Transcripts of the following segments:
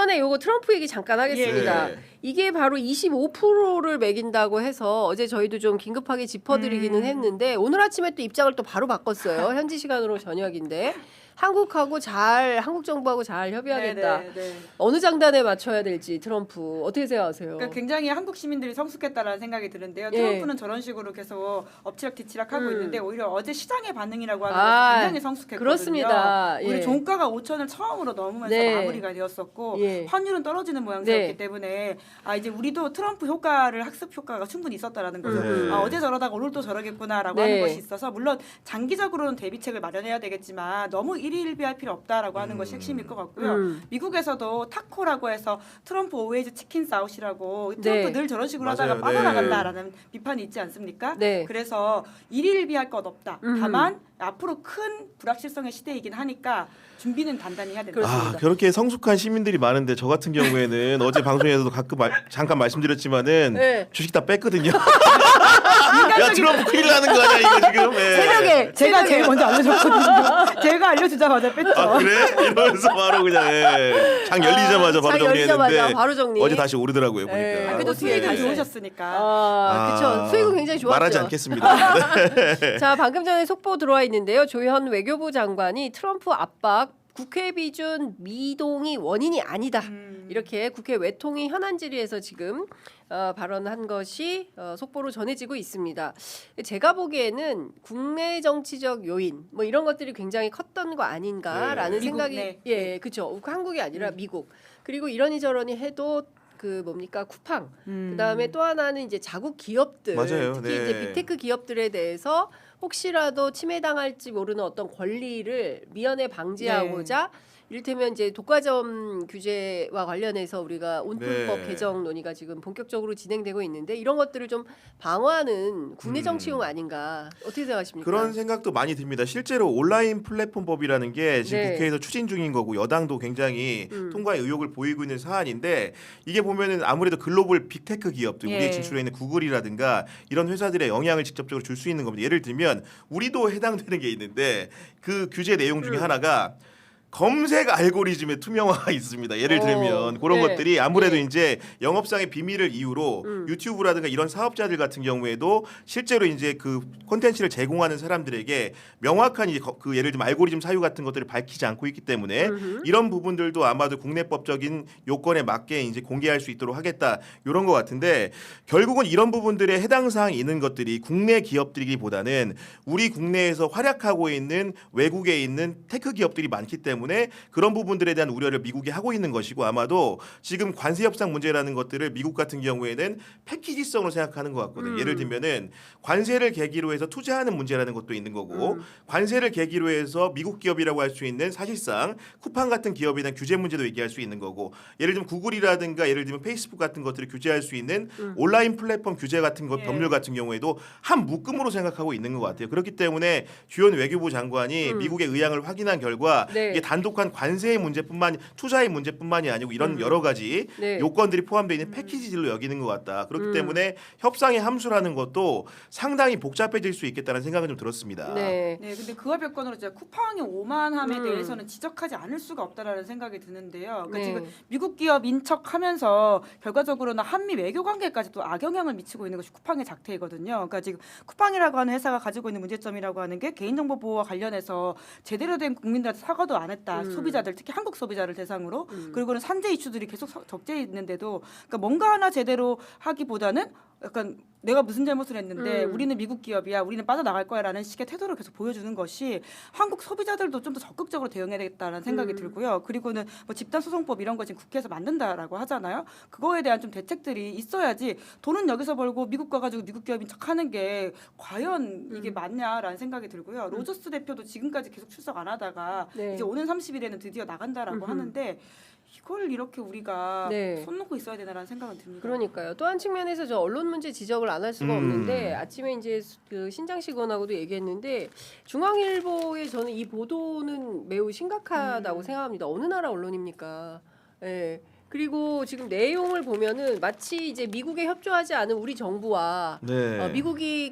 전에 요거 트럼프 얘기 잠깐 하겠습니다. 예. 이게 바로 25%를 매긴다고 해서 어제 저희도 좀 긴급하게 짚어드리기는 했는데 오늘 아침에 또 입장을 또 바로 바꿨어요. 현지 시간으로 저녁인데 한국 정부하고 잘 협의하겠다. 네. 어느 장단에 맞춰야 될지 트럼프 어떻게 생각하세요? 그러니까 굉장히 한국 시민들이 성숙했다라는 생각이 드는데요. 예. 트럼프는 저런 식으로 계속 엎치락뒤치락 하고 있는데 오히려 어제 시장의 반응이라고 하는 아, 것이 굉장히 성숙했거든요. 그렇습니다. 예. 우리 종가가 5천을 처음으로 넘으면서 네. 마무리가 되었었고 예. 환율은 떨어지는 모양새였기 네. 때문에 이제 우리도 트럼프 효과를 학습 효과가 충분히 있었다라는 거죠. 어제 저러다가 오늘 또 저러겠구나라고 네. 하는 것이 있어서 물론 장기적으로는 대비책을 마련해야 되겠지만 너무 일희일비할 필요 없다라고 하는 것이 핵심일 것 같고요. 미국에서도 타코라고 해서 트럼프 오웨이즈 치킨 사웃이라고 트럼프 네. 늘 저런 식으로 맞아요. 하다가 빠져나간다라는 비판이 있지 않습니까? 네. 그래서 일희일비할 것 없다. 다만 앞으로 큰 불확실성의 시대이긴 하니까 준비는 단단히 해야 된다. 그렇습니다. 그렇게 성숙한 시민들이 많은데 저 같은 경우에는 어제 방송에서도 가끔 잠깐 말씀드렸지만은 네. 주식 다 뺐거든요. 야 트럼프 큰일 나는 거 아니야 이거 지금? 예. 새벽에 제가 제일 먼저 알려줬거든요. 제가 알려주자마자 뺐죠. 아 그래? 이러면서 바로 그냥 장 열리자마자 바로 장 열리자마자 정리했는데 바로 정리. 어제 다시 오르더라고요 보니까. 예. 그래도 어떻게 수익은 다시- 좋으셨으니까. 그렇죠. 수익은 굉장히 좋았죠. 말하지 않겠습니다. 자, 방금 전에 속보 들어와 있는데요. 조현 외교부 장관이 트럼프 압박 국회 비준 미동이 원인이 아니다. 이렇게 국회 외통위 현안 질의에서 지금 발언한 것이 속보로 전해지고 있습니다. 제가 보기에는 국내 정치적 요인 뭐 이런 것들이 굉장히 컸던 거 아닌가라는 네. 생각이 미국, 네. 예, 그렇죠. 한국이 아니라 미국. 그리고 이러니 저러니 해도 그 뭡니까 쿠팡. 그다음에 또 하나는 이제 자국 기업들, 맞아요. 특히 네. 이제 빅테크 기업들에 대해서 혹시라도 침해당할지 모르는 어떤 권리를 미연에 방지하고자 이를테면 이제 독과점 규제와 관련해서 우리가 온풀법 네. 개정 논의가 지금 본격적으로 진행되고 있는데 이런 것들을 좀 방어하는 국내 정치용 아닌가 어떻게 생각하십니까? 그런 생각도 많이 듭니다. 실제로 온라인 플랫폼법이라는 게 지금 네. 국회에서 추진 중인 거고 여당도 굉장히 통과의 의욕을 보이고 있는 사안인데 이게 보면은 아무래도 글로벌 빅테크 기업들 예. 우리에 진출해 있는 구글이라든가 이런 회사들의 영향을 직접적으로 줄 수 있는 겁니다. 예를 들면 우리도 해당되는 게 있는데 그 규제 내용 중에 하나가 검색 알고리즘의 투명화가 있습니다. 예를 들면 그런 네. 것들이 아무래도 네. 이제 영업상의 비밀을 이유로 유튜브라든가 이런 사업자들 같은 경우에도 실제로 이제 그 콘텐츠를 제공하는 사람들에게 명확한 이제 그 예를 들면 알고리즘 사유 같은 것들을 밝히지 않고 있기 때문에 이런 부분들도 아마도 국내법적인 요건에 맞게 이제 공개할 수 있도록 하겠다 이런 것 같은데 결국은 이런 부분들에 해당 사항이 있는 것들이 국내 기업들이기보다는 우리 국내에서 활약하고 있는 외국에 있는 테크 기업들이 많기 때문에 그런 부분들에 대한 우려를 미국이 하고 있는 것이고 아마도 지금 관세 협상 문제라는 것들을 미국 같은 경우에는 패키지성으로 생각하는 것 같거든요. 예를 들면은 관세를 계기로 해서 투자하는 문제라는 것도 있는 거고 관세를 계기로 해서 미국 기업이라고 할 수 있는 사실상 쿠팡 같은 기업에 대한 규제 문제도 얘기할 수 있는 거고 예를 들면 구글이라든가 예를 들면 페이스북 같은 것들을 규제할 수 있는 온라인 플랫폼 규제 같은 것 법률 같은 경우에도 한 묶음으로 생각하고 있는 것 같아요. 그렇기 때문에 주현 외교부 장관이 미국의 의향을 확인한 결과 네. 이게 단독한 관세의 문제뿐만 투자의 문제뿐만이 아니고 이런 여러 가지 네. 요건들이 포함되어 있는 패키지들로 여기는 것 같다. 그렇기 때문에 협상의 함수라는 것도 상당히 복잡해질 수 있겠다는 생각은 좀 들었습니다. 네. 네, 근데 그와 별건으로 진짜 쿠팡의 오만함에 대해서는 지적하지 않을 수가 없다라는 생각이 드는데요. 그러니까 네. 지금 미국 기업 인척하면서 결과적으로는 한미 외교 관계까지 또 악영향을 미치고 있는 것이 쿠팡의 작태이거든요. 그러니까 지금 쿠팡이라고 하는 회사가 가지고 있는 문제점이라고 하는 게 개인정보 보호와 관련해서 제대로 된 국민들한테 사과도 안 했다. 소비자들 특히 한국 소비자를 대상으로 그리고는 산재 이슈들이 계속 적재 있는데도 그러니까 뭔가 하나 제대로 하기보다는 약간 내가 무슨 잘못을 했는데 우리는 미국 기업이야, 우리는 빠져나갈 거야라는 식의 태도를 계속 보여주는 것이 한국 소비자들도 좀 더 적극적으로 대응해야 되겠다는 생각이 들고요. 그리고는 뭐 집단소송법 이런 거 지금 국회에서 만든다라고 하잖아요. 그거에 대한 좀 대책들이 있어야지 돈은 여기서 벌고 미국 가가지고 미국 기업인 척하는 게 과연 이게 맞냐라는 생각이 들고요. 로저스 대표도 지금까지 계속 출석 안 하다가 네. 이제 오는 30일에는 드디어 나간다라고 하는데 이걸 이렇게 우리가 네. 손 놓고 있어야 되나라는 생각은 듭니다. 그러니까요. 또 한 측면에서 저 언론 문제 지적을 안 할 수가 없는데 아침에 이제 그 신장식원하고도 얘기했는데 중앙일보의 저는 이 보도는 매우 심각하다고 생각합니다. 어느 나라 언론입니까? 예. 그리고 지금 내용을 보면은 마치 이제 미국에 협조하지 않은 우리 정부와 네. 미국이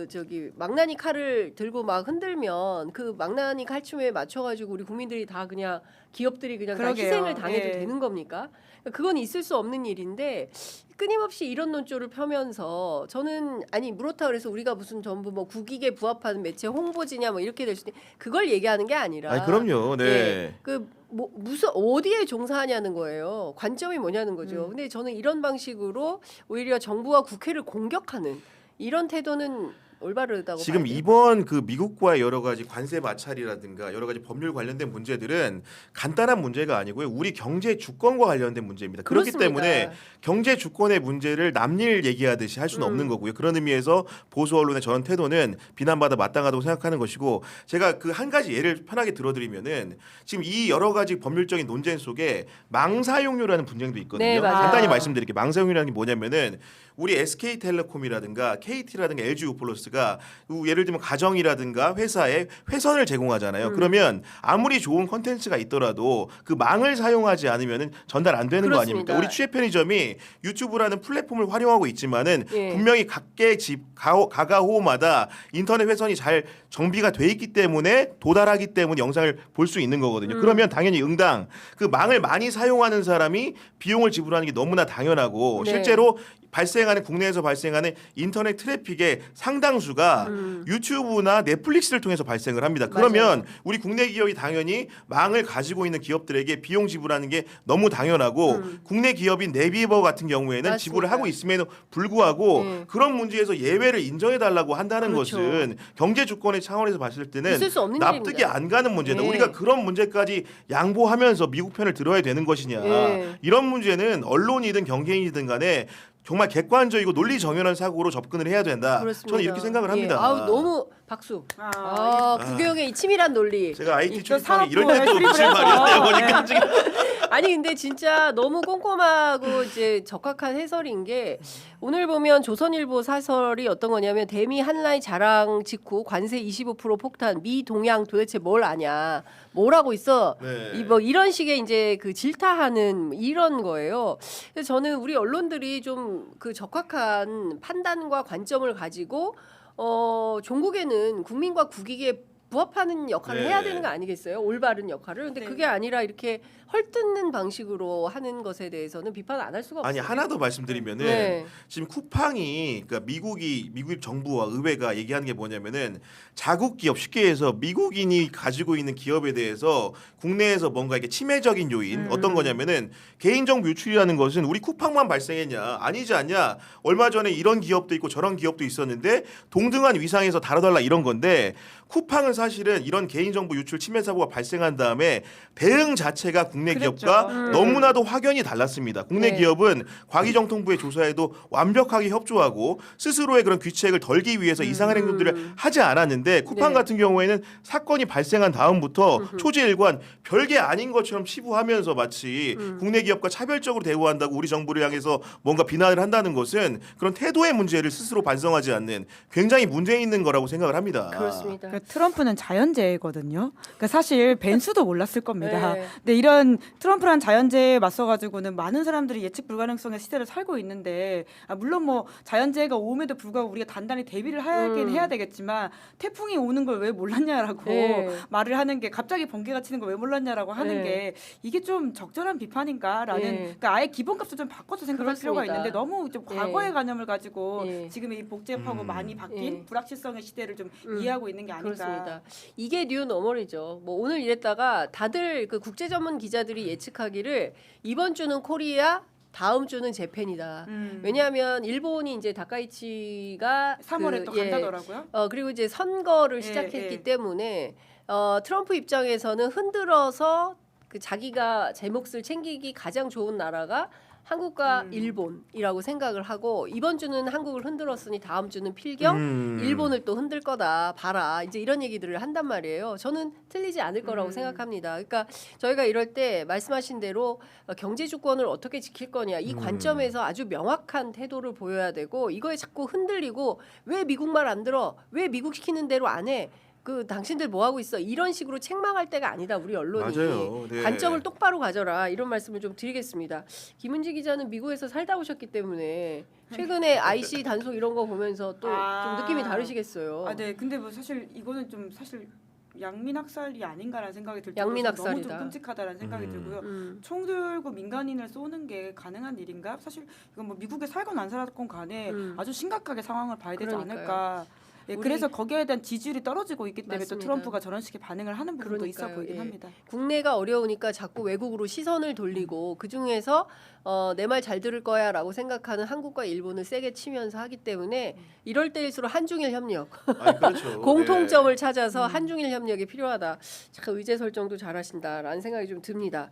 저기 망나니 칼을 들고 막 흔들면 그 망나니 칼춤에 맞춰가지고 우리 국민들이 다 그냥 기업들이 그냥 다 그러게요. 희생을 당해도 예. 되는 겁니까? 그건 있을 수 없는 일인데 끊임없이 이런 논조를 펴면서 저는 아니 그렇다 그래서 우리가 무슨 전부 뭐 국익에 부합하는 매체 홍보지냐 뭐 이렇게 될 수 있는 그걸 얘기하는 게 아니라 아니 그럼요. 네. 예, 뭐 무슨 어디에 종사하냐는 거예요. 관점이 뭐냐는 거죠. 근데 저는 이런 방식으로 오히려 정부와 국회를 공격하는 이런 태도는 올바르다고 지금 봐야 돼요. 이번 그 미국과의 여러 가지 관세 마찰이라든가 여러 가지 법률 관련된 문제들은 간단한 문제가 아니고요. 우리 경제 주권과 관련된 문제입니다. 그렇기 그렇습니다. 때문에 경제 주권의 문제를 남일 얘기하듯이 할 수는 없는 거고요. 그런 의미에서 보수 언론의 저런 태도는 비난받아 마땅하다고 생각하는 것이고 제가 그 한 가지 예를 편하게 들어드리면은 지금 이 여러 가지 법률적인 논쟁 속에 망사용료라는 분쟁도 있거든요. 네, 맞아요. 간단히 말씀드릴게요. 망사용료라는 게 뭐냐면은 우리 SK텔레콤이라든가 KT라든가 LG우플러스가 예를 들면 가정이라든가 회사에 회선을 제공하잖아요. 그러면 아무리 좋은 컨텐츠가 있더라도 그 망을 사용하지 않으면 전달 안 되는 거 그렇습니다. 아닙니까? 우리 취재 편의점이 유튜브라는 플랫폼을 활용하고 있지만은 예. 분명히 각계 집 가가호마다 인터넷 회선이 잘 정비가 돼 있기 때문에 도달하기 때문에 영상을 볼 수 있는 거거든요. 그러면 당연히 응당 그 망을 많이 사용하는 사람이 비용을 지불하는 게 너무나 당연하고 네. 실제로 국내에서 발생하는 인터넷 트래픽의 상당수가 유튜브나 넷플릭스를 통해서 발생을 합니다. 그러면 맞아요. 우리 국내 기업이 당연히 망을 가지고 있는 기업들에게 비용 지불하는 게 너무 당연하고 국내 기업인 네이버 같은 경우에는 맞습니다. 지불을 하고 있음에도 불구하고 네. 그런 문제에서 예외를 인정해달라고 한다는 그렇죠. 것은 경제 주권의 차원에서 봤을 때는 있을 수 없는 납득이 일입니다. 안 가는 문제다. 네. 우리가 그런 문제까지 양보하면서 미국 편을 들어야 되는 것이냐. 네. 이런 문제는 언론이든 경제인이든 간에 정말 객관적이고 논리 정연한 사고로 접근을 해야 된다. 그렇습니다. 저는 이렇게 생각을 합니다. 예. 아우 너무 박수. 국영의 이 치밀한 논리. 제가 IT 또 출판이 이럴 산업부에 때또 출입을 무슨 해서. 말이었네요. 보니까 지금. 아니 근데 진짜 너무 꼼꼼하고 이제 적확한 해설인 게 오늘 보면 조선일보 사설이 어떤 거냐면 대미 한라인 자랑 직후 관세 25% 폭탄 미 동양 도대체 뭘 아냐 뭘 하고 있어 네. 뭐 이런 식의 이제 그 질타하는 이런 거예요. 그래서 저는 우리 언론들이 좀 그 적확한 판단과 관점을 가지고 종국에는 국민과 국익에 부합하는 역할을 네. 해야 되는 거 아니겠어요? 올바른 역할을. 근데 네. 그게 아니라 이렇게 헐뜯는 방식으로 하는 것에 대해서는 비판을 안 할 수가 없어요. 아니 하나 더 말씀드리면은 네. 지금 쿠팡이 그러니까 미국 정부와 의회가 얘기하는 게 뭐냐면은 자국 기업 쉽게 해서 미국인이 가지고 있는 기업에 대해서 국내에서 뭔가 이게 침해적인 요인 어떤 거냐면은 개인정보 유출이라는 것은 우리 쿠팡만 발생했냐 아니지 않냐 얼마 전에 이런 기업도 있고 저런 기업도 있었는데 동등한 위상에서 다뤄달라 이런 건데 쿠팡은 사실은 이런 개인정보 유출 침해 사고가 발생한 다음에 대응 자체가 국내 그랬죠. 기업과 너무나도 확연히 달랐습니다. 국내 네. 기업은 과기정통부의 조사에도 완벽하게 협조하고 스스로의 그런 귀책을 덜기 위해서 이상한 행동들을 하지 않았는데 쿠팡 네. 같은 경우에는 사건이 발생한 다음부터 초지일관 별게 아닌 것처럼 치부하면서 마치 국내 기업과 차별적으로 대우한다고 우리 정부를 향해서 뭔가 비난을 한다는 것은 그런 태도의 문제를 스스로 반성하지 않는 굉장히 문제 있는 거라고 생각을 합니다. 그렇습니다. 그러니까 트럼프는 자연재해거든요. 그러니까 사실 벤수도 몰랐을 겁니다. 네. 근데 이런 트럼프란 자연재해에 맞서가지고는 많은 사람들이 예측 불가능성의 시대를 살고 있는데 물론 뭐 자연재해가 오음에도 불구하고 우리가 단단히 대비를 하긴 해야 되겠지만 태풍이 오는 걸 왜 몰랐냐라고 네. 말을 하는 게 갑자기 번개가 치는 걸 왜 몰랐냐라고 하는 네. 게 이게 좀 적절한 비판인가라는 네. 그러니까 아예 기본값을 좀 바꿔서 생각할 필요가 그렇습니다. 있는데 너무 좀 네. 과거의 관념을 가지고 네. 지금 이 복잡하고 많이 바뀐 네. 불확실성의 시대를 좀 이해하고 있는 게 아닐까. 그렇습니다. 이게 뉴 너멀이죠. 뭐 오늘 이랬다가 다들 그 국제 전문 기자들이 예측하기를 이번 주는 코리아, 다음 주는 재팬이다. 왜냐하면 일본이 이제 다카이치가 3월에 또 간다더라고요. 그리고 이제 선거를 예, 시작했기 예. 때문에 트럼프 입장에서는 흔들어서 그 자기가 제 몫을 챙기기 가장 좋은 나라가 한국과 일본이라고 생각을 하고 이번 주는 한국을 흔들었으니 다음 주는 필경 일본을 또 흔들 거다 봐라 이제 이런 얘기들을 한단 말이에요. 저는 틀리지 않을 거라고 생각합니다. 그러니까 저희가 이럴 때 말씀하신 대로 경제 주권을 어떻게 지킬 거냐 이 관점에서 아주 명확한 태도를 보여야 되고 이거에 자꾸 흔들리고 왜 미국 말 안 들어 왜 미국 시키는 대로 안 해 그 당신들 뭐 하고 있어 이런 식으로 책망할 때가 아니다 우리 언론이. 맞아요. 네. 관점을 똑바로 가져라 이런 말씀을 좀 드리겠습니다. 김은지 기자는 미국에서 살다 오셨기 때문에 최근에 IC 단속 이런 거 보면서 또 좀 느낌이 다르시겠어요. 아, 네. 근데 뭐 사실 이거는 좀 사실 양민 학살이 아닌가라는 생각이 들 정도로 양민 너무 학살이다. 좀 끔찍하다라는 생각이 들고요. 총 들고 민간인을 쏘는 게 가능한 일인가? 사실 이건 뭐 미국에 살건 안 살건 간에 아주 심각하게 상황을 봐야 되지 그러니까요. 않을까. 예, 그래서 거기에 대한 지지율이 떨어지고 있기 때문에 맞습니다. 또 트럼프가 저런 식의 반응을 하는 부분도 있어 그러니까요. 보이긴 예. 합니다. 국내가 어려우니까 자꾸 외국으로 시선을 돌리고 그 중에서 내 말 잘 들을 거야라고 생각하는 한국과 일본을 세게 치면서 하기 때문에 이럴 때일수록 한중일 협력 아니, 그렇죠. 공통점을 찾아서 한중일 협력이 필요하다. 참 의제 설정도 잘하신다라는 생각이 좀 듭니다.